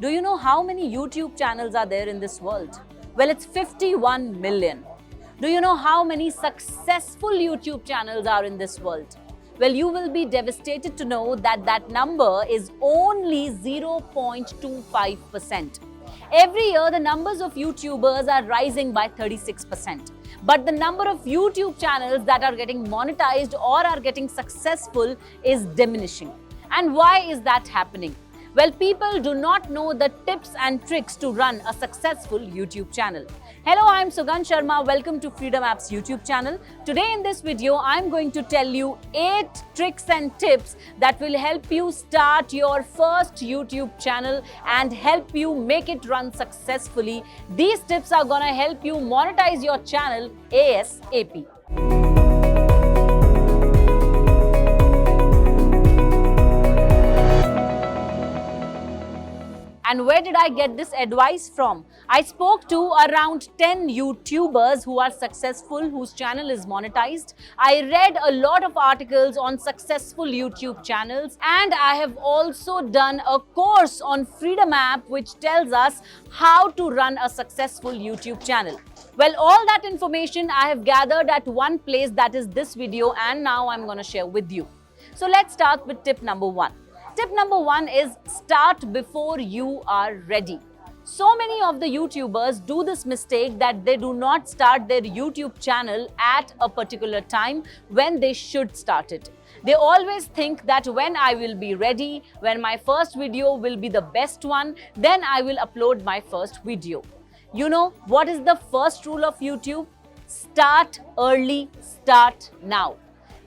Do you know how many YouTube channels are there in this world? Well, it's 51 million. Do you know how many successful YouTube channels are in this world? Well, you will be devastated to know that that number is only 0.25%. Every year, the numbers of YouTubers are rising by 36%. But the number of YouTube channels that are getting monetized or are getting successful is diminishing. And why is that happening? Well, people do not know the tips and tricks to run a successful YouTube channel. Hello, I'm Sugandh Sharma. Welcome to Freedom App's YouTube channel. Today in this video, I'm going to tell you 8 tricks and tips that will help you start your first YouTube channel and help you make it run successfully. These tips are gonna help you monetize your channel ASAP. And where did I get this advice from? I spoke to around 10 YouTubers who are successful, whose channel is monetized. I read a lot of articles on successful YouTube channels, and I have also done a course on Freedom App which tells us how to run a successful YouTube channel. Well, all that information I have gathered at one place, that is this video, and now I'm going to share with you. So let's start with tip number 1. Tip number 1 is start before you are ready. So many of the YouTubers do this mistake that they do not start their YouTube channel at a particular time when they should start it. They always think that when I will be ready, when my first video will be the best one, then I will upload my first video. You know what is the first rule of YouTube? Start early, start now.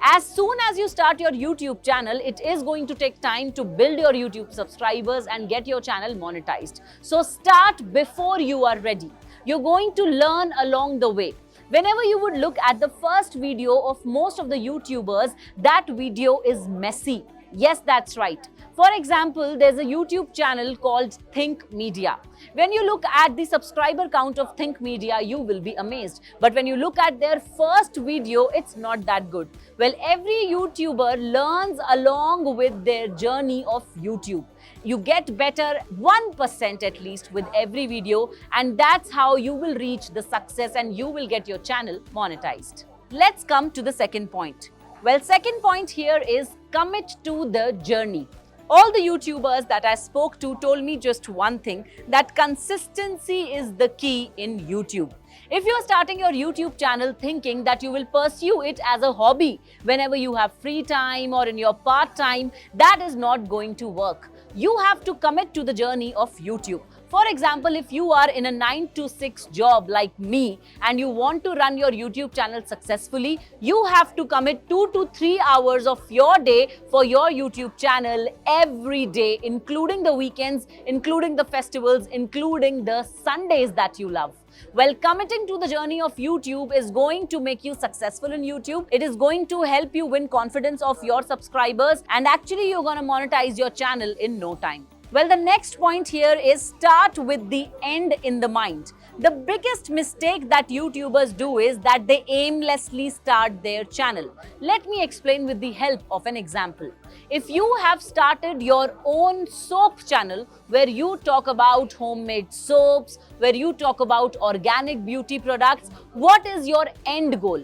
As soon as you start your YouTube channel, it is going to take time to build your YouTube subscribers and get your channel monetized. So start before you are ready. You're going to learn along the way. Whenever you would look at the first video of most of the YouTubers, that video is messy. Yes, that's right. For example, there's a YouTube channel called Think Media. When you look at the subscriber count of Think Media, you will be amazed. But when you look at their first video, it's not that good. Well, every YouTuber learns along with their journey of YouTube. You get better 1% at least with every video, and that's how you will reach the success and you will get your channel monetized. Let's come to the second point. Well, second point here is commit to the journey. All the YouTubers that I spoke to told me just one thing, that consistency is the key in YouTube. If you're starting your YouTube channel thinking that you will pursue it as a hobby whenever you have free time or in your part time, that is not going to work. You have to commit to the journey of YouTube. For example, if you are in a 9 to 6 job like me and you want to run your YouTube channel successfully, you have to commit 2 to 3 hours of your day for your YouTube channel every day, including the weekends, including the festivals, including the Sundays that you love. Well, committing to the journey of YouTube is going to make you successful in YouTube. It is going to help you win confidence of your subscribers, and actually you're going to monetize your channel in no time. Well, the next point here is start with the end in the mind. The biggest mistake that YouTubers do is that they aimlessly start their channel. Let me explain with the help of an example. If you have started your own soap channel where you talk about homemade soaps, where you talk about organic beauty products, what is your end goal?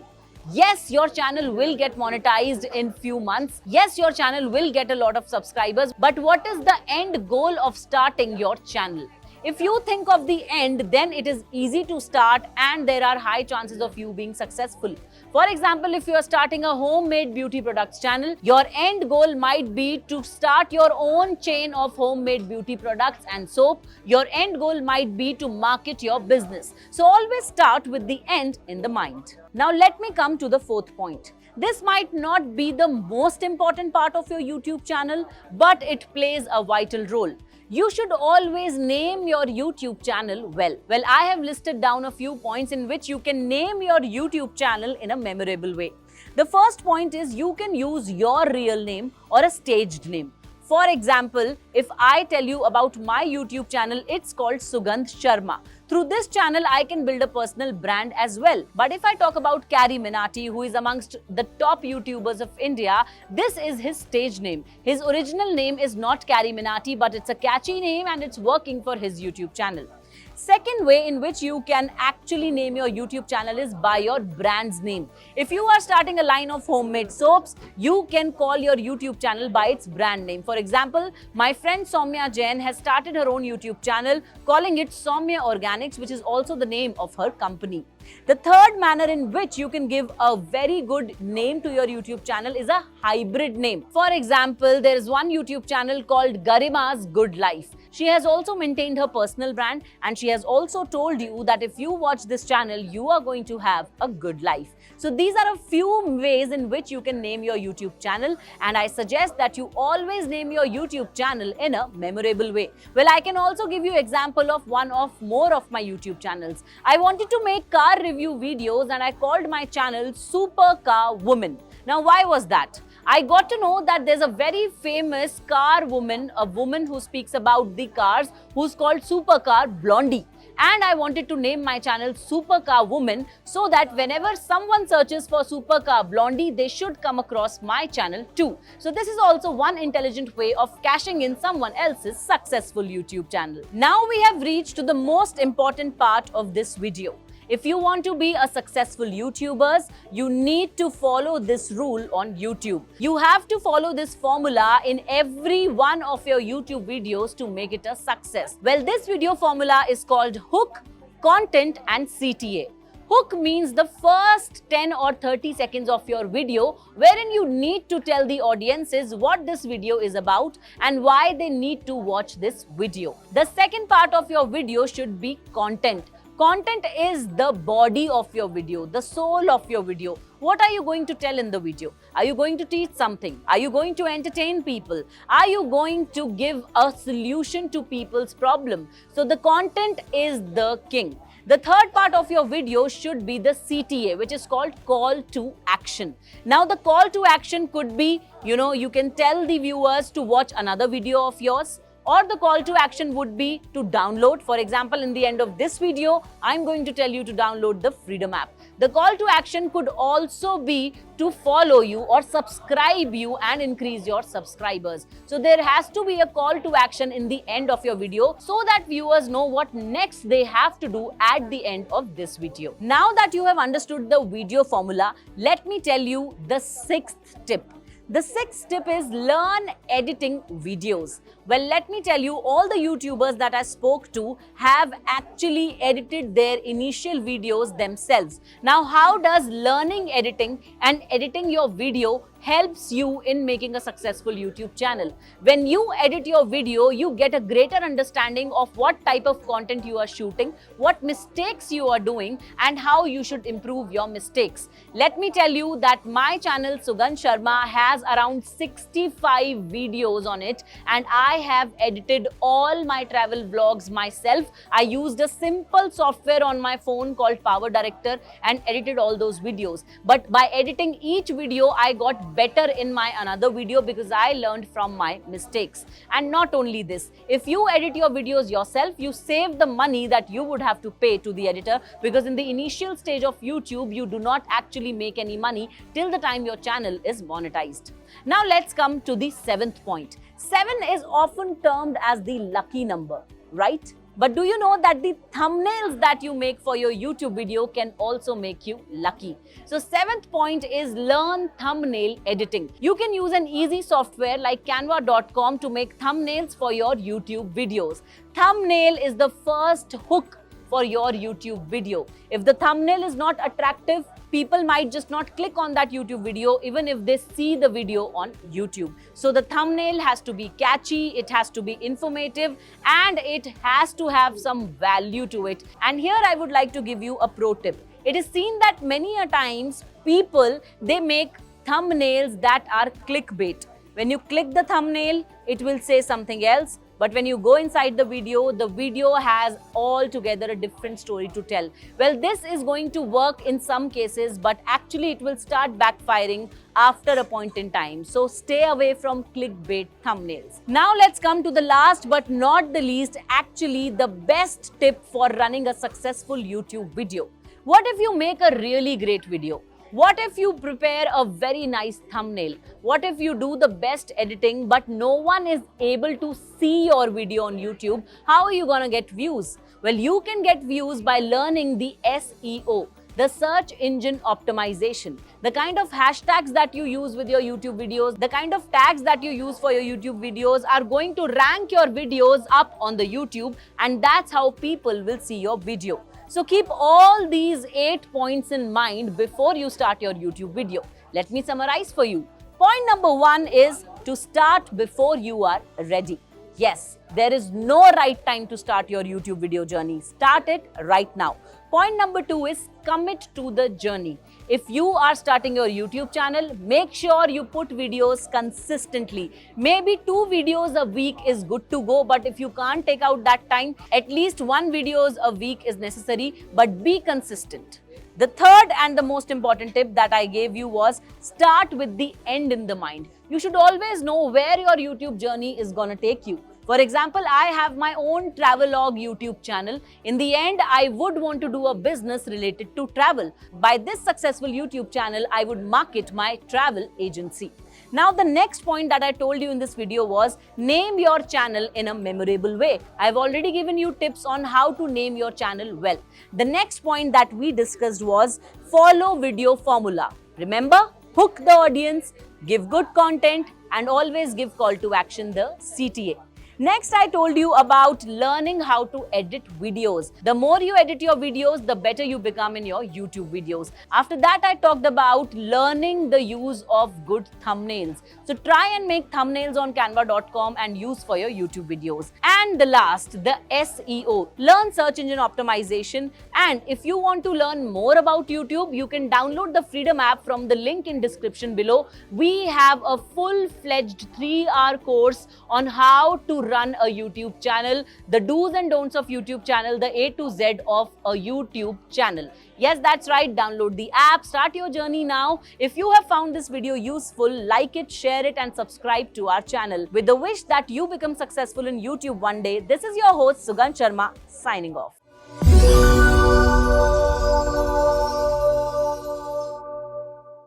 Yes, your channel will get monetized in few months. Yes, your channel will get a lot of subscribers. But what is the end goal of starting your channel? If you think of the end, then it is easy to start and there are high chances of you being successful. For example, if you are starting a homemade beauty products channel, your end goal might be to start your own chain of homemade beauty products and soap. Your end goal might be to market your business. So always start with the end in the mind. Now let me come to the fourth point. This might not be the most important part of your YouTube channel, but it plays a vital role. You should always name your YouTube channel well. Well, I have listed down a few points in which you can name your YouTube channel in a memorable way. The first point is you can use your real name or a staged name. For example, if I tell you about my YouTube channel, it's called Sugandh Sharma. Through this channel, I can build a personal brand as well. But if I talk about Carrie Minati, who is amongst the top YouTubers of India, this is his stage name. His original name is not Carrie Minati, but it's a catchy name and it's working for his YouTube channel. Second way in which you can actually name your YouTube channel is by your brand's name. If you are starting a line of homemade soaps, you can call your YouTube channel by its brand name. For example, my friend Soumya Jain has started her own YouTube channel calling it Soumya Organics, which is also the name of her company. The third manner in which you can give a very good name to your YouTube channel is a hybrid name. For example, there is one YouTube channel called Garima's Good Life. She has also maintained her personal brand and she has also told you that if you watch this channel, you are going to have a good life. So these are a few ways in which you can name your YouTube channel, and I suggest that you always name your YouTube channel in a memorable way. Well, I can also give you example of one of more of my YouTube channels. I wanted to make car review videos and I called my channel Super Car Woman. Now, why was that? I got to know that there's a very famous car woman, a woman who speaks about the cars, who's called Supercar Blondie. And I wanted to name my channel Supercar Woman so that whenever someone searches for Supercar Blondie, they should come across my channel too. So this is also one intelligent way of cashing in someone else's successful YouTube channel. Now we have reached to the most important part of this video. If you want to be a successful YouTuber, you need to follow this rule on YouTube. You have to follow this formula in every one of your YouTube videos to make it a success. Well, this video formula is called hook, content and CTA. Hook means the first 10 or 30 seconds of your video wherein you need to tell the audiences what this video is about and why they need to watch this video. The second part of your video should be content. Content is the body of your video, the soul of your video. What are you going to tell in the video? Are you going to teach something? Are you going to entertain people? Are you going to give a solution to people's problem? So the content is the king. The third part of your video should be the CTA, which is called call to action. Now the call to action could be, you can tell the viewers to watch another video of yours, or the call to action would be to download. For example, in the end of this video, I'm going to tell you to download the Freedom app. The call to action could also be to follow you or subscribe you and increase your subscribers. So there has to be a call to action in the end of your video so that viewers know what next they have to do at the end of this video. Now that you have understood the video formula, let me tell you the sixth tip. The sixth tip is learn editing videos. Well, let me tell you, all the YouTubers that I spoke to have actually edited their initial videos themselves. Now, how does learning editing and editing your video helps you in making a successful YouTube channel? When you edit your video, you get a greater understanding of what type of content you are shooting, what mistakes you are doing, and how you should improve your mistakes. Let me tell you that my channel Sugandh Sharma has around 65 videos on it, and I have edited all my travel vlogs myself. I used a simple software on my phone called Power Director and edited all those videos. But by editing each video, I got better in my another video because I learned from my mistakes. And not only this, if you edit your videos yourself, you save the money that you would have to pay to the editor, because in the initial stage of YouTube, you do not actually make any money till the time your channel is monetized. Now let's come to the seventh point. 7 is often termed as the lucky number, right? But do you know that the thumbnails that you make for your YouTube video can also make you lucky? So 7th point is learn thumbnail editing. You can use an easy software like canva.com to make thumbnails for your YouTube videos. Thumbnail is the first hook for your YouTube video. If the thumbnail is not attractive, people might just not click on that YouTube video even if they see the video on YouTube. So the thumbnail has to be catchy, it has to be informative, and it has to have some value to it. And here I would like to give you a pro tip. It is seen that many a times people, they make thumbnails that are clickbait. When you click the thumbnail, it will say something else. But when you go inside the video has altogether a different story to tell. Well, this is going to work in some cases, but actually it will start backfiring after a point in time. So stay away from clickbait thumbnails. Now let's come to the last but not the least, actually the best tip for running a successful YouTube video. What if you make a really great video? What if you prepare a very nice thumbnail? What if you do the best editing but no one is able to see your video on YouTube? How are you gonna get views? Well, you can get views by learning the SEO, the search engine optimization. The kind of hashtags that you use with your YouTube videos, the kind of tags that you use for your YouTube videos are going to rank your videos up on the YouTube, and that's how people will see your video. So keep all these 8 points in mind before you start your YouTube video. Let me summarize for you. Point number 1 is to start before you are ready. Yes, there is no right time to start your YouTube video journey. Start it right now. Point number 2 is commit to the journey. If you are starting your YouTube channel, make sure you put videos consistently. Maybe 2 videos a week is good to go, but if you can't take out that time, at least 1 video a week is necessary, but be consistent. The third and the most important tip that I gave you was start with the end in the mind. You should always know where your YouTube journey is gonna take you. For example, I have my own travelogue YouTube channel. In the end, I would want to do a business related to travel. By this successful YouTube channel, I would market my travel agency. Now, the next point that I told you in this video was name your channel in a memorable way. I've already given you tips on how to name your channel well. The next point that we discussed was follow video formula. Remember, hook the audience, give good content, and always give call to action, the CTA. Next, I told you about learning how to edit videos. The more you edit your videos, the better you become in your YouTube videos. After that, I talked about learning the use of good thumbnails. So try and make thumbnails on canva.com and use for your YouTube videos. And the last, the SEO. Learn search engine optimization. And if you want to learn more about YouTube, you can download the Freedom app from the link in description below. We have a full-fledged 3-hour course on how to run a YouTube channel, the do's and don'ts of YouTube channel, the A to Z of a YouTube channel. Yes, that's right. Download the app. Start your journey now. If you have found this video useful, like it, share it, and subscribe to our channel. With the wish that you become successful in YouTube one day, this is your host Sugandh Sharma signing off.